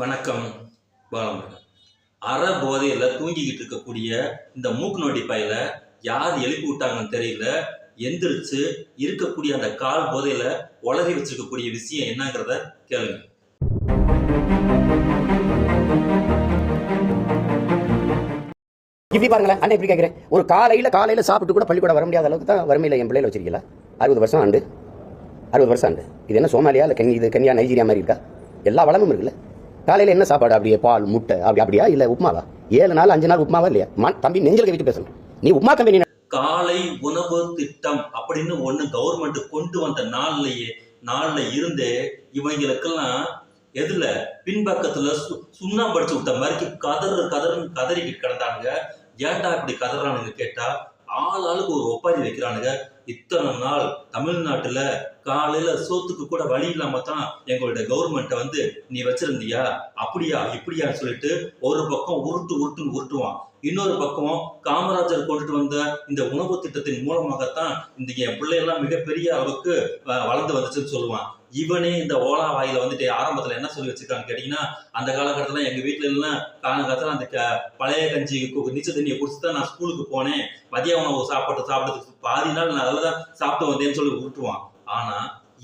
வணக்கம். பாலமுருகன். அற போதையில தூங்கிக்கிட்டு இருக்கக்கூடிய இந்த மூக்கு நோண்டி பையில யார் எழுப்பி விட்டாங்கன்னு தெரியல. எந்திரிச்சு இருக்கக்கூடிய அந்த கால் போதையில உளறி வச்சிருக்கக்கூடிய விஷயம் என்னங்கிறத கேளுங்க. இப்படி பாருங்களேன், அண்ணன் இப்படி கேட்கிறேன். ஒரு காலையில சாப்பிட்டு கூட பள்ளிக்கூடம் வர முடியாத அளவுக்கு தான் வறுமையில என் பிள்ளைல வச்சிருக்கீங்களா? 60 வருஷம் ஆண்டு, 60 வருஷம் ஆண்டு. இது என்ன சோமாலியா இல்லை கென்யா நைஜீரியா மாதிரி இருக்கா? எல்லா வளமும் இருக்குல்ல. காலையில என்ன சாப்பாடு? அப்படியே பால் முட்டை அப்படியா இல்ல உப்புமாவா? 7 நாள் 5 நாள் உப்புமாவா இல்லையா? தம்பி நெஞ்சல் கவிட்டு பேசணும். நீ உப்புமா கம்பெனி காலை உணவு திட்டம் அப்படின்னு ஒண்ணு கவர்மெண்ட் கொண்டு வந்த நாள்ல இருந்தே இவங்களுக்கெல்லாம் எதுல பின்பக்கத்துல சுண்ணாம்பு அடிச்சு விட்ட மாதிரி கதறிக்கிட்டு கிடந்தானுங்க. ஏன்டா இப்படி கதறானுங்க கேட்டா, ஆளுக்கு ஒரு ஒப்பாரி வைக்கிறானுங்க. இத்தனை நாள் தமிழ்நாட்டுல காலையில சோத்துக்கு கூட வழி இல்லாம தான் எங்களுடைய கவர்மெண்ட்டை நீ வச்சிருந்தியா, அப்படியா இப்படியான்னு சொல்லிட்டு ஒரு பக்கம் உருட்டுன்னு உருட்டுவான். இன்னொரு பக்கம் காமராஜர் கொண்டுட்டு வந்த இந்த உணவு திட்டத்தின் மூலமாகத்தான் இந்த என் பிள்ளையெல்லாம் மிகப்பெரிய அளவுக்கு வளர்ந்து வந்துச்சுன்னு சொல்லுவான். இவனே இந்த ஓலா வாயில ஆரம்பத்துல என்ன சொல்லி வச்சிருக்கான்னு கேட்டீங்கன்னா, அந்த காலகட்டத்துல எங்க வீட்டுல எல்லாம் காலகாலத்துல அந்த பழைய கஞ்சி நீச்சல் தண்ணியை குடிச்சுதான் நான் ஸ்கூலுக்கு போனேன், மதிய உணவு சாப்பிட்டதுக்கு பாதி நாள் நான் அதில் தான் சாப்பிட்டு வந்தேன்னு சொல்லி விட்டுருவான். ஆனா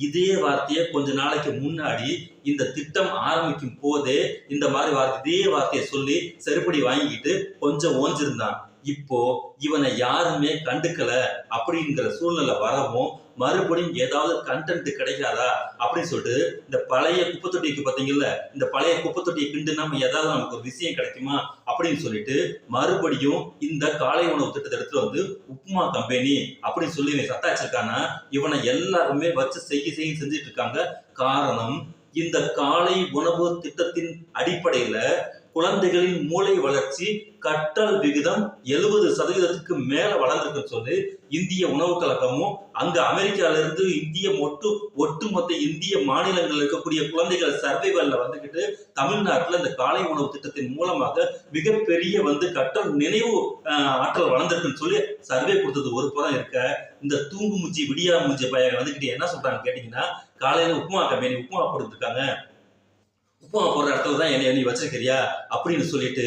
இதே வார்த்தையை கொஞ்ச நாளைக்கு முன்னாடி இந்த திட்டம் ஆரம்பிக்கும் போதே இந்த மாதிரி இதே வார்த்தையை சொல்லி செருப்படி வாங்கிக்கிட்டு கொஞ்சம் ஓஞ்சிருந்தான். இப்போ இவனை யாருமே கண்டுக்கல அப்படிங்கிற சூழ்நிலை வரவும் மறுபடியும் ஏதாவது கண்டென்ட் கிடைக்காதா அப்படின்னு சொல்லிட்டு இந்த பழைய குப்பை தொட்டிக்கு பார்த்தீங்கல்ல, இந்த பழைய குப்பை தொட்டியை கிண்டுனா ஏதாவது நமக்கு ஒரு விஷயம் கிடைக்குமா அப்படின்னு சொல்லிட்டு மறுபடியும் இந்த காலை உணவு திட்டத்தை எடுத்துட்டு உப்புமா கம்பெனி அப்படின்னு சொல்லி இவன் சத்தாச்சிருக்கானா, இவனை எல்லாருமே வச்சு செஞ்சுட்டு இருக்காங்க. காரணம், இந்த காலை உணவு திட்டத்தின் அடிப்படையில குழந்தைகளின் மூளை வளர்ச்சி கற்றல் விகிதம் 70% மேல வளர்ந்துருக்குன்னு சொல்லி இந்திய உணவு கழகமும் அங்க அமெரிக்கால இருந்து ஒட்டுமொத்த இந்திய மாநிலங்கள் இருக்கக்கூடிய குழந்தைகள் சர்வைவல்ல வந்துகிட்டு தமிழ்நாட்டுல இந்த காலை உணவு திட்டத்தின் மூலமாக மிகப்பெரிய கற்றல் நினைவு ஆற்றல் வளர்ந்துருக்குன்னு சொல்லி சர்வே கொடுத்தது ஒரு புறம் இருக்க, இந்த தூங்கு மூச்சி விடியா மூச்சி பையன் என்ன சொல்றாங்க கேட்டீங்கன்னா, காலையில உப்புமா கம்பெனி உப்புமா போட்டுருக்காங்க, உப்புமா போடுற இடத்துல தான் நீ வச்சிருக்கிறியா அப்படின்னு சொல்லிட்டு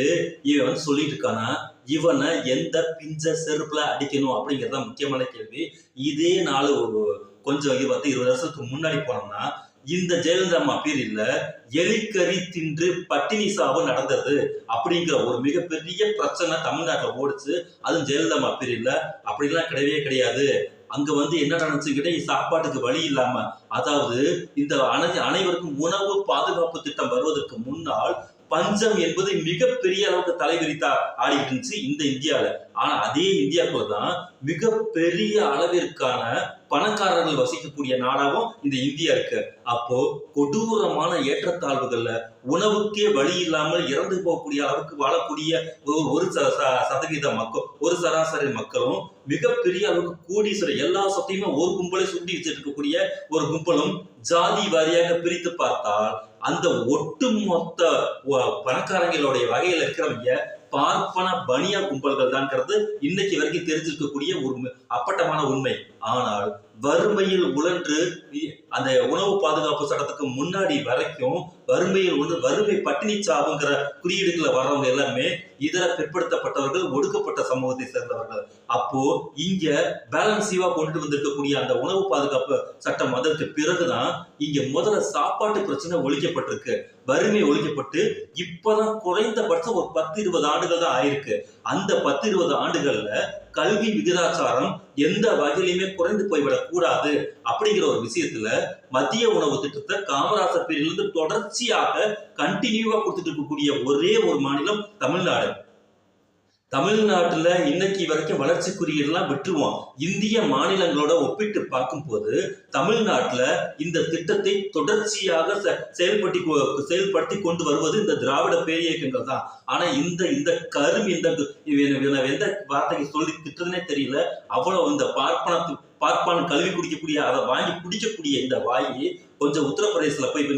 இவன் சொல்லிட்டு இருக்கானா. இவனை எந்த பிஞ்ச செருப்புல அடிக்கணும் அப்படிங்கறத முக்கியமான கேள்வி. இதே நாள் கொஞ்சம் 20 வருஷத்துக்கு முன்னாடி போனோம்னா இந்த ஜெயலலிதா அம்மா பீரியட்ல எலிக்கறி தின்று பட்டினி சாவு நடந்தது அப்படிங்கிற ஒரு மிகப்பெரிய பிரச்சனை தமிழ்நாட்டில் ஓடிச்சு. அதுவும் ஜெயலலிதா அம்மா பீரியட்ல. அப்படிலாம் கிடையவே கிடையாது. அங்க என்ன நடந்துச்சுக்கிட்ட சாப்பாட்டுக்கு வழி இல்லாம, அதாவது இந்த அனைவருக்கும் உணவு பாதுகாப்பு திட்டம் வருவதற்கு முன்னால் பஞ்சம் என்பது மிகப்பெரிய அளவுக்கு தலைவிரித்தா ஆடிட்டு இருந்துச்சு இந்த இந்தியாவில. ஆனா அதே இந்தியாவுக்குள்ளதான் மிகப்பெரிய அளவிற்கான பணக்காரர்கள் வசிக்கக்கூடிய நாடாகவும் இந்த இந்தியா இருக்கு. அப்போ கொடூரமான ஏற்றத்தாழ்வுகள்ல உணவுக்கே வழி இல்லாமல் இறந்து போகக்கூடிய அளவுக்கு வாழக்கூடிய ஒரு சதவீத மக்கள், ஒரு சராசரி மக்களும் மிகப்பெரிய அளவுக்கு கோடீஸ்வரர் எல்லா சொத்தையுமே ஒரு கும்பலை சுட்டி வச்சுட்டு இருக்கக்கூடிய ஒரு கும்பலும் ஜாதி வாரியாக பிரித்து பார்த்தால் அந்த ஒட்டுமொத்த பணக்காரங்களுடைய வகையில இருக்கிறவங்க பார்ப்பன பனியா கும்பல்கள் தான்ங்கிறது இன்னைக்கு வரைக்கும் தெரிஞ்சிருக்கக்கூடிய ஒரு அப்பட்டமான உண்மை. ஆனால் வறுமையில் உழன்று அந்த உணவு பாதுகாப்பு சட்டத்துக்கு முன்னாடி வரைக்கும் வறுமை பட்டினி சாவுங்கிற குறியீடுகளை வர்றவங்க எல்லாமே இதர பிற்படுத்தப்பட்டவர்கள், ஒடுக்கப்பட்ட சமூகத்தை சேர்ந்தவர்கள். அப்போ இங்க பேலன்சிவா கொண்டு வந்திருக்கக்கூடிய அந்த உணவு பாதுகாப்பு சட்டம் அதற்கு பிறகுதான் இங்க முதல்ல சாப்பாட்டு பிரச்சனை ஒழிக்கப்பட்டிருக்கு, வறுமை ஒழிக்கப்பட்டு இப்பதான் குறைந்தபட்சம் ஒரு 10-20 ஆண்டுகள் தான் ஆயிருக்கு. அந்த 10-20 ஆண்டுகள்ல கல்வி விகிதாச்சாரம் எந்த வகையிலுமே குறைந்து போய்விடக் கூடாது அப்படிங்கிற ஒரு விஷயத்துல மத்திய உணவு திட்டத்தை காமராஜர் பீரியட்ல தொடர்ச்சியாக கண்டினியூவா கொடுத்துட்டு இருக்கக்கூடிய ஒரே ஒரு மாநிலம் தமிழ்நாடு. தமிழ்நாட்டுல இன்னைக்கு வரைக்கும் வளர்ச்சி குறியீடுலாம் விட்டுருவோம். இந்திய மாநிலங்களோட ஒப்பிட்டு பார்க்கும் போது தமிழ்நாட்டுல இந்த திட்டத்தை தொடர்ச்சியாக செயல்படுத்தி கொண்டு வருவது இந்த திராவிட பேரியக்கங்கள் தான். ஆனா இந்த கருமி எந்த வார்த்தைக்கு சொல்லி திட்டதுன்னே தெரியல. அவ்வளவு இந்த பார்ப்பான் கல்வி குடிக்கக்கூடிய, அதை வாங்கி குடிக்கக்கூடிய இந்த வாயி கொஞ்சம் உத்தரப்பிரதேசல போய்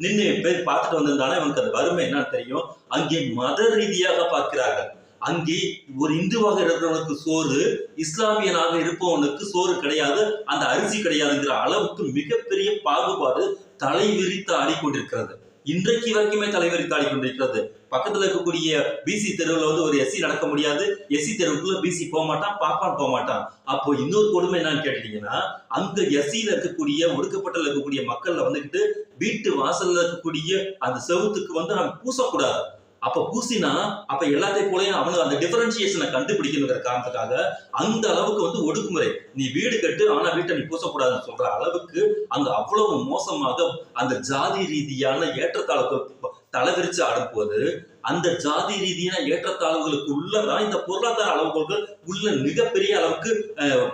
நின்று பேர் பார்த்துட்டு வந்திருந்தாலும் இவனுக்கு அந்த வறுமை என்னன்னு தெரியும். அங்கே மத ரீதியாக பார்க்கிறார்கள். அங்கே ஒரு இந்துவாக இருக்கிறவனுக்கு சோறு, இஸ்லாமியனாக இருப்பவனுக்கு சோறு கிடையாது, அந்த அரிசி கிடையாதுங்கிற அளவுக்கு மிகப்பெரிய பாகுபாடு தலை விரித்து ஆடிக்கொண்டிருக்கிறது. இன்றைக்கு வரைக்குமே தலைவிரித்தாடி கொண்டிருக்கிறது. பக்கத்துல இருக்கக்கூடிய பிசி தெருவுல வந்து ஒரு எஸ்சி நடக்க முடியாது, எஸ்சி தெருவுக்குள்ள பிசி போக மாட்டான், பாப்பான் போக மாட்டான். அப்போ இன்னொரு கொடுமை என்னன்னு கேட்டீங்கன்னா, அங்க எஸ்சியில இருக்கக்கூடிய ஒடுக்கப்பட்டல இருக்கக்கூடிய மக்கள்ல வந்துகிட்டு வீட்டு வாசல்ல இருக்கக்கூடிய அந்த செவுத்துக்கு வந்து அவன் பூசக்கூடாது. அப்ப பூசினா அப்ப எல்லாத்தையும் போலயும் அவனுக்கு அந்த டிஃபரன்சியேஷனை கண்டுபிடிக்கணுங்கிற காரணத்துக்காக அந்த அளவுக்கு வந்து ஒடுக்குமுறை. நீ வீடு கட்டு ஆனா வீட்டை நீ பூசக்கூடாதுன்னு சொல்ற அளவுக்கு அங்க அவ்வளவு மோசமாக அந்த ஜாதி ரீதியான ஏற்றத்தாழ்வுக்கு தலைவிரிச்சு ஆடும்போது, அந்த ஜாதி ரீதியான ஏற்றத்தாழ்வுகளுக்கு உள்ளதான் இந்த பொருளாதார அளவுகோல்கள் உள்ள மிகப்பெரிய அளவுக்கு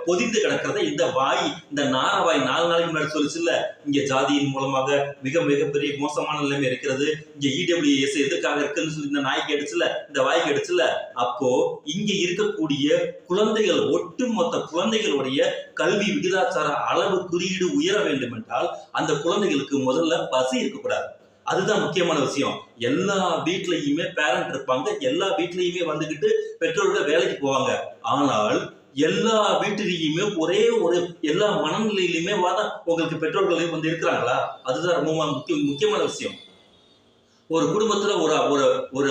பொதிந்து கிடக்கிறத இந்த வாய், இந்த நாரவாய் 4 நாளைக்கு முன்னாடி சொல்லிச்சுல்ல, இங்க ஜாதியின் மூலமாக மிகப்பெரிய மோசமான நிலைமை இருக்கிறது, இங்க இடபிள்யூஎஸ் எதுக்காக இருக்குன்னு சொல்லி இந்த நாய்க்கு அடிச்சுல, இந்த வாய்க்கு அடிச்சுல. அப்போ இங்க இருக்கக்கூடிய குழந்தைகள், ஒட்டுமொத்த குழந்தைகளுடைய கல்வி விகிதாச்சார அளவு குறியீடு உயர வேண்டும் என்றால் அந்த குழந்தைகளுக்கு முதல்ல பசி இருக்கக்கூடாது. அதுதான் முக்கியமான விஷயம். எல்லா வீட்லயுமே பேரண்ட் இருப்பாங்க, எல்லா வீட்லயுமே வந்துகிட்டு பெற்றோர்கள் வேலைக்கு போவாங்க. ஆனால் எல்லா வீட்டிலையுமே ஒரே ஒரு எல்லா மனநிலையிலுமே உங்களுக்கு பெற்றோர்கள் வந்து இருக்கிறாங்களா? அதுதான் ரொம்ப முக்கியமான விஷயம். ஒரு குடும்பத்துல ஒரு ஒரு ஒரு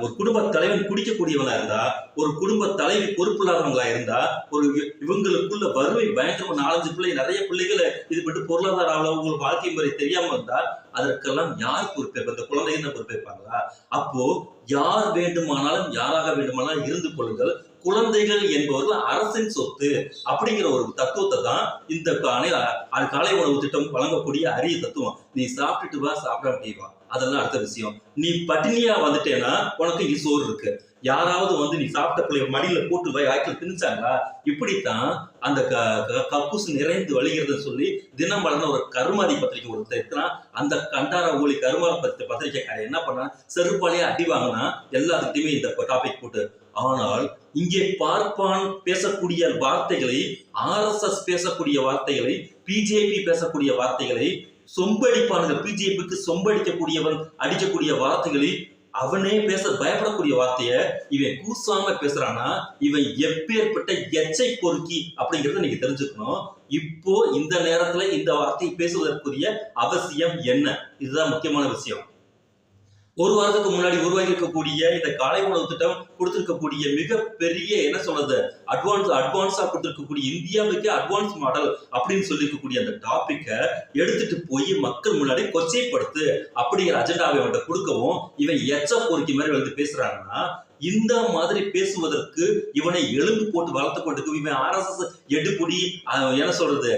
ஒரு குடும்ப தலைவன் குடிக்கக்கூடியவங்களா இருந்தா, ஒரு குடும்ப தலைவி பொறுப்பு இல்லாதவங்களா இருந்தா, ஒரு இவங்களுக்குள்ள வறுமை பயங்கரமா 4-5 பிள்ளை, நிறைய பிள்ளைகளை இது பண்ணிட்டு பொருளாதார அளவு வாழ்க்கை முறை தெரியாம இருந்தா அதற்கெல்லாம் யார் பொறுப்பேற்ப? இந்த குழந்தைங்க தான் பொறுப்பேற்பாங்களா? அப்போ யார் வேண்டுமானாலும் யாராக வேண்டுமானாலும் இருந்து கொள்ளுங்கள், குழந்தைகள் என்பவர்கள் அரசின் சொத்து அப்படிங்கிற ஒரு தத்துவத்தை தான் இந்த காலை உணவு திட்டம் வழங்கக்கூடிய அரிய தத்துவம். நீ சாப்பிட்டுட்டு வா, சாப்பிடாம வா, அதெல்லாம் அடுத்த விஷயம். நீ பட்டினியா வந்துட்டேன்னா உனக்கு இங்க சோறு இருக்கு. யாராவது வந்து நீ சாப்பிட்ட பிள்ளைய மடியில போட்டு வாய்க்கில் திணிச்சாங்களா? இப்படித்தான் அந்த கக்கூசு நிறைந்து வழிகிறதுன்னு சொல்லி தினமலர்னு ஒரு கருமாதி பத்திரிகை ஒருத்தர் இருக்கிறான். அந்த கண்டார ஊழி கருமாதி பத்திரிகைக்காரன் என்ன பண்ணா, செருப்பாலேயே அடி வாங்கினா எல்லாத்துக்கிட்டையுமே இந்த டாபிக் போட்டு. ஆனால் இங்கே பார்ப்பான் பேசக்கூடிய வார்த்தைகளை, RSS பேசக்கூடிய வார்த்தைகளை, பிஜேபி பேசக்கூடிய வார்த்தைகளை, சொம்படிப்பானுங்க பிஜேபிக்கு சொம்படிக்கக்கூடியவன் அடிக்கக்கூடிய வார்த்தைகளை, அவனே பேச பயப்படக்கூடிய வார்த்தைய இவன் கூசாம பேசுறானா, இவன் எப்பேற்பட்ட எச்சை பொறுக்கி அப்படிங்கறத நீங்க தெரிஞ்சுக்கணும். இப்போ இந்த நேரத்துல இந்த வார்த்தையை பேசுவதற்குரிய அவசியம் என்ன? இதுதான் முக்கியமான விஷயம். ஒரு வாரத்துக்கு முன்னாடி உருவாகி இருக்கக்கூடிய இந்த காலை உணவு திட்டம் கொடுத்திருக்கக்கூடிய மிகப்பெரிய என்ன சொல்றது, அட்வான்ஸா கொடுத்திருக்கக்கூடிய இந்தியாவுக்கு அட்வான்ஸ் மாடல் அப்படின்னு சொல்லி இருக்கக்கூடிய அந்த டாபிக்கை எடுத்துட்டு போய் மக்கள் முன்னாடி கொச்சைப்படுத்து அப்படிங்கிற அஜெண்டாவை அவன்கிட்ட கொடுக்கவும் இவன் எச்ச பொறுக்கி மாதிரி வந்து பேசுறாங்கன்னா, இந்த மாதிரி பேசுவதற்கு இவனை எலும்பு போட்டு வளர்த்து கொண்டு இவன் RSS எடுப்புடி என்ன சொல்றது,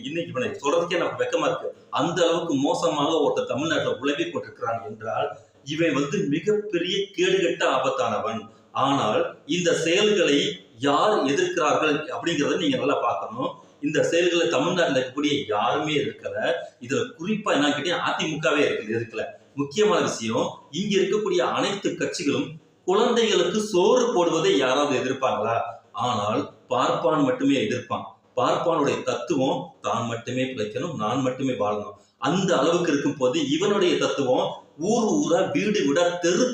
இன்னைக்கு இவனை சொல்றதுக்கே எனக்கு வெக்கமா இருக்கு. அந்த அளவுக்கு மோசமாக ஒருத்தர் தமிழ்நாட்டில் உழவி கொண்டிருக்கிறான் என்றால் இவன் வந்து மிகப்பெரிய கேடுகட்ட ஆபத்தானவன். ஆனால் இந்த செயல்களை யார் எதிர்க்கிறார்கள் அப்படிங்கிறத நீங்க நல்லா பார்க்கணும். இந்த செயல்களை தமிழ்நாட்டில் இருக்கக்கூடிய யாருமே இருக்கல. இதுல குறிப்பா என்ன கேட்டீங்க, அதிமுகவே இருக்கல. முக்கியமான விஷயம், இங்க இருக்கக்கூடிய அனைத்து கட்சிகளும் குழந்தைகளுக்கு சோறு போடுவதை யாராவது எதிர்ப்பாங்களா? ஆனால் பார்ப்பான் மட்டுமே எதிர்ப்பான். பார்ப்பானுடைய தத்துவம் தான் மட்டுமே பிழைக்கணும், நான் மட்டுமே வாழணும். அந்த அளவுக்கு இருக்கும் போது இவனுடைய தத்துவம் ஊர் ஊரா, வீடு விட,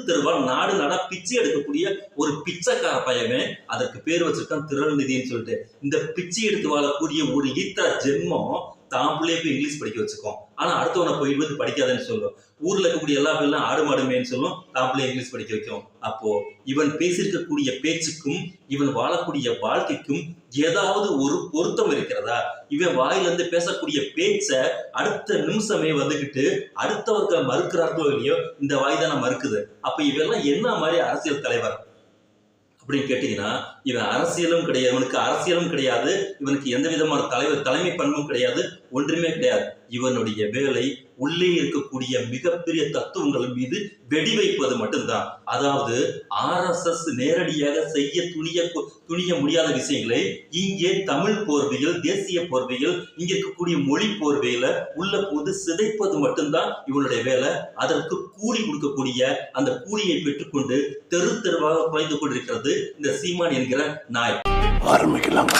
தெருவா, நாடு நாடா பிச்சை எடுக்கக்கூடிய ஒரு பிச்சைக்கார பையமே. அதற்கு பேர் வச்சிருக்கான் திரள்நிதின்னு சொல்லிட்டு. இந்த பிச்சை எடுத்து வாழக்கூடிய ஒரு ஈத்த ஜென்மம் தான் பிள்ளைய போய் இங்கிலீஷ் படிக்க வச்சுக்கோம். ஆனா அடுத்தவனை போய் வந்து படிக்காதன்னு சொல்லும். ஊர்ல இருக்கக்கூடிய எல்லா பிள்ளைலாம் ஆடு மாடுமேன்னு சொல்லும், தான் பிள்ளைய இங்கிலீஷ் படிக்க வைக்கும். அப்போ இவன் பேசியிருக்கக்கூடிய பேச்சுக்கும் இவன் வாழக்கூடிய வாழ்க்கைக்கும் ஏதாவது ஒரு பொருத்தம் இருக்கிறதா? இவன் வாயிலிருந்து பேசக்கூடிய பேச்ச அடுத்த நிமிஷமே வந்துகிட்டு அடுத்தவர்கள் மறுக்கிறார்களோ இல்லையோ, இந்த வாய் தானே மறுக்குது. அப்ப இவெல்லாம் என்ன மாதிரி அரசியல் தலைவர் அப்படின்னு கேட்டீங்கன்னா, இவன் அரசியலும் கிடையாது, இவனுக்கு அரசியலும் கிடையாது, இவனுக்கு எந்த விதமான தலைமை பண்பும் கிடையாது, ஒன்றுமே கிடையாது. இவனுடைய வேலை உள்ளே இருக்கக்கூடிய மிகப்பெரிய தத்துவங்கள் மீது வெடி வைப்பது மட்டும்தான். அதாவது RSS நேரடியாக செய்ய துணிய முடியாத விஷயங்களை இங்கே தமிழ் போர்வையில், தேசிய போர்வையில், இங்க இருக்கக்கூடிய மொழி போர்வையில உள்ள போது சிதைப்பது மட்டும்தான் இவனுடைய வேலை. அதற்கு கூலி கொடுக்கக்கூடிய அந்த கூலியை பெற்றுக்கொண்டு தெருவாக குறைந்து கொண்டிருக்கிறது இந்த சீமான் என்கிற நாய். ஆரம்பிக்கலாம்.